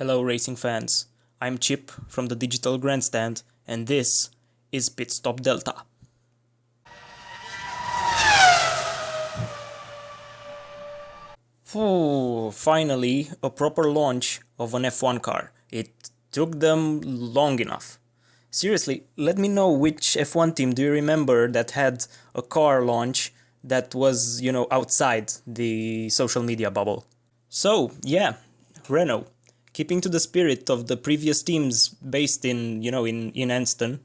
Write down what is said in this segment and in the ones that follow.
Hello racing fans, I'm Chip from the Digital Grandstand and this is PitStop Delta. Finally a proper launch of an F1 car. It took them long enough. Seriously, let me know which F1 team do you remember that had a car launch that was, outside the social media bubble. So, yeah, Renault. Keeping to the spirit of the previous teams based in Anston,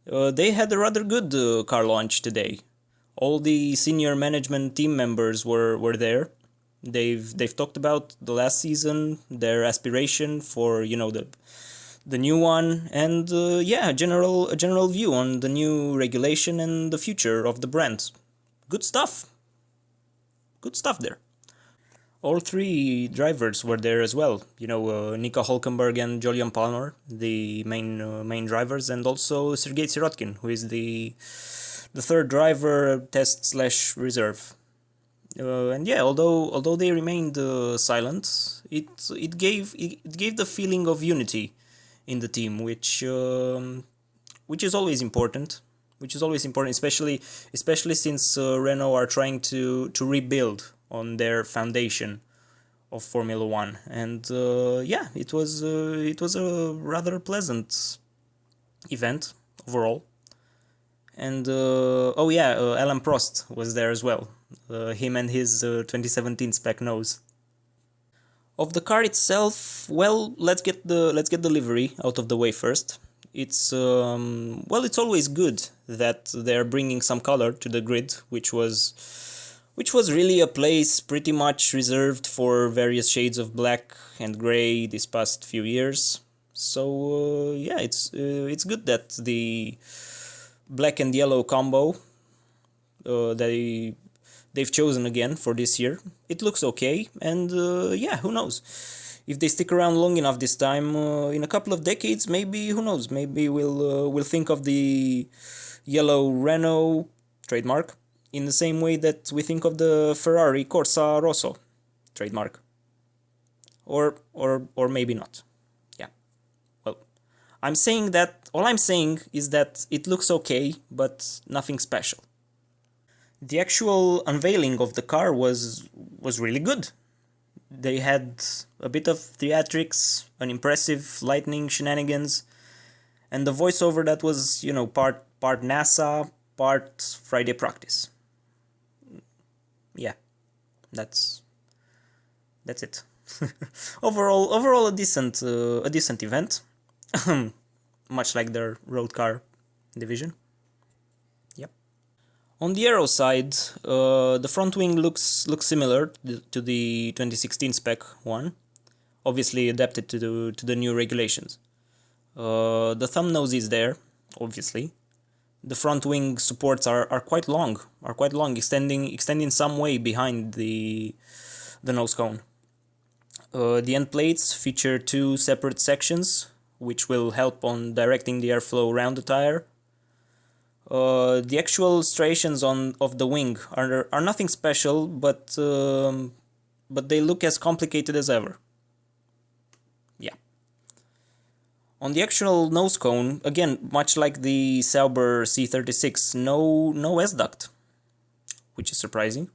they had a rather good car launch today. All the senior management team members were there. They've talked about the last season, their aspiration for the new one, and a general view on the new regulation and the future of the brand. Good stuff. Good stuff there. All three drivers were there as well. Nico Hulkenberg and Julian Palmer, the main drivers, and also Sergei Sirotkin, who is the third driver, test/reserve. And yeah, although they remained silent, it gave the feeling of unity in the team, which is always important. Especially since Renault are trying to rebuild on their foundation of Formula One, and it was a rather pleasant event overall. And Alan Prost was there as well. Him and his 2017 spec nose. Of the car itself, well, let's get the livery out of the way first. It's always good that they're bringing some color to the grid, which was really a place pretty much reserved for various shades of black and gray this past few years. So it's good that the black and yellow combo they've chosen again for this year. It looks okay, and who knows? If they stick around long enough this time, in a couple of decades, maybe, who knows? Maybe we'll think of the yellow Renault trademark in the same way that we think of the Ferrari Corsa Rosso trademark. Or maybe not. Yeah. Well, all I'm saying is that it looks okay, but nothing special. The actual unveiling of the car was really good. They had a bit of theatrics, an impressive lightning shenanigans, and the voiceover that was, part NASA, part Friday practice. Yeah, that's it. Overall a decent event, much like their road car division. Yep. On the aero side, the front wing looks similar to the 2016 spec one, obviously adapted to the new regulations. The thumb nose is there, obviously. The front wing supports are quite long, extending some way behind the nose cone. The end plates feature two separate sections, which will help on directing the airflow around the tire. The actual striations of the wing are nothing special, but they look as complicated as ever. Yeah. On the actual nose cone, again, much like the Sauber C36, no S-duct, which is surprising.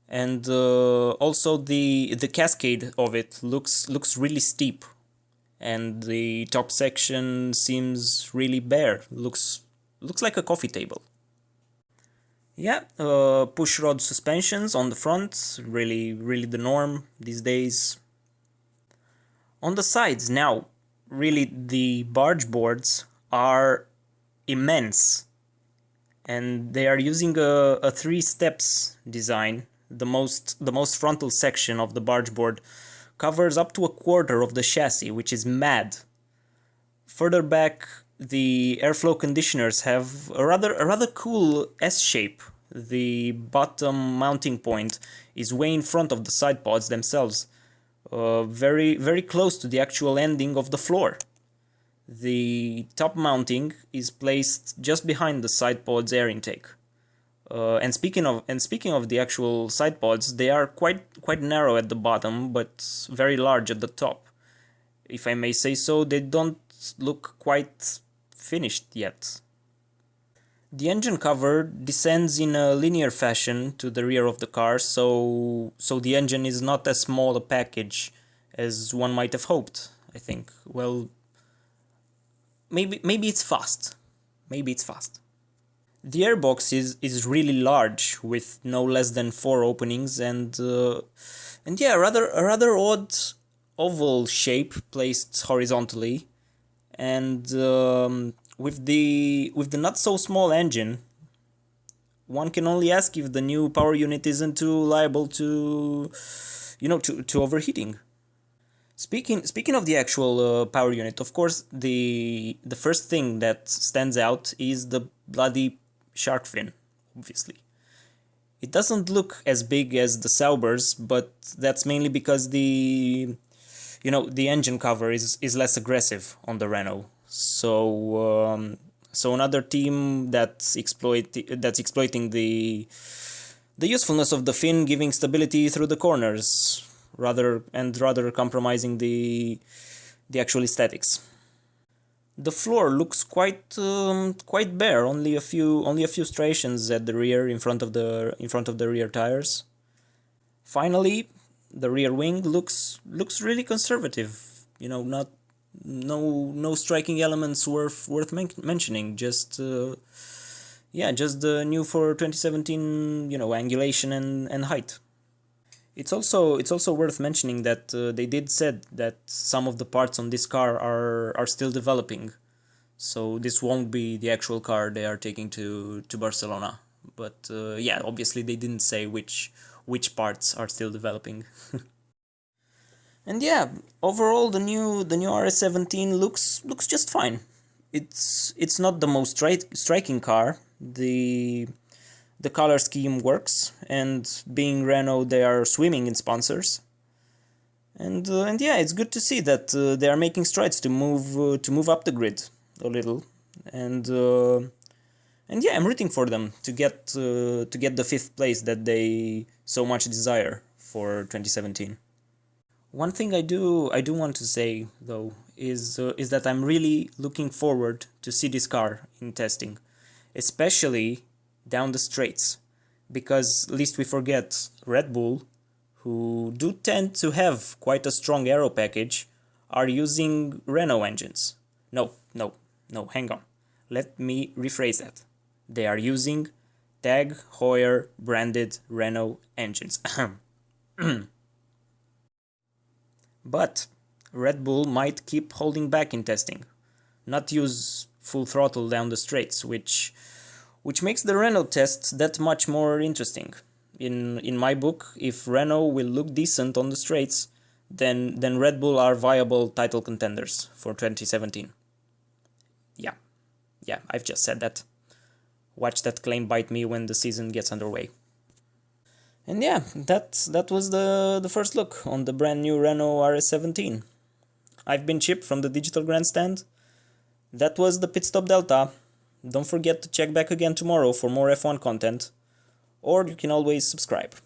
And also the cascade of it looks really steep, and the top section seems really bare. Looks like a coffee table. Yeah, push rod suspensions on the front, really the norm these days. On the sides now, really the barge boards are immense, and they are using a 3 steps design. The most frontal section of the barge board covers up to a quarter of the chassis, which is mad. Further back, the airflow conditioners have a rather cool S shape. The bottom mounting point is way in front of the side pods themselves, very close to the actual ending of the floor. The top mounting is placed just behind the side pod's air intake. And speaking of the actual side pods, they are quite narrow at the bottom, but very large at the top. if I may say so, they don't look quite finished yet. The engine cover descends in a linear fashion to the rear of the car, so the engine is not as small a package as one might have hoped, I think. Well, maybe it's fast. Maybe it's fast. The airbox is really large, with no less than 4 openings, and yeah, a rather odd oval shape placed horizontally, and with the not so small engine, one can only ask if the new power unit isn't too liable to, to overheating. Speaking of the actual power unit, of course, the first thing that stands out is the bloody shark fin, obviously. It doesn't look as big as the Saubers, but that's mainly because the engine cover is less aggressive on the Renault. So another team that's exploiting the usefulness of the fin, giving stability through the corners, rather compromising the actual aesthetics. The floor looks quite bare. Only a few striations at the rear in front of the rear tires. Finally, the rear wing looks really conservative. No striking elements worth mentioning. Just just the new for 2017 angulation and height. It's also worth mentioning that they did said that some of the parts on this car are still developing, so this won't be the actual car they are taking to Barcelona. But obviously they didn't say which parts are still developing. And yeah, overall the new RS17 looks just fine. It's not the most striking car. The color scheme works, and being Renault, they are swimming in sponsors. And yeah, it's good to see that they are making strides to move up the grid a little. And yeah, I'm rooting for them to get the 5th place that they so much desire for 2017. One thing I do want to say though is that I'm really looking forward to see this car in testing, especially down the straights, because lest we forget, Red Bull, who do tend to have quite a strong aero package, are using Renault engines. No, hang on. Let me rephrase that. They are using Tag Heuer branded Renault engines. But Red Bull might keep holding back in testing, not use full throttle down the straights, which makes the Renault tests that much more interesting. In my book, if Renault will look decent on the straights, then Red Bull are viable title contenders for 2017. Yeah, I've just said that. Watch that claim bite me when the season gets underway. And yeah, that was the first look on the brand new Renault RS17. I've been Chip from the Digital Grandstand. That was the PitStop Delta. Don't forget to check back again tomorrow for more F1 content, or you can always subscribe.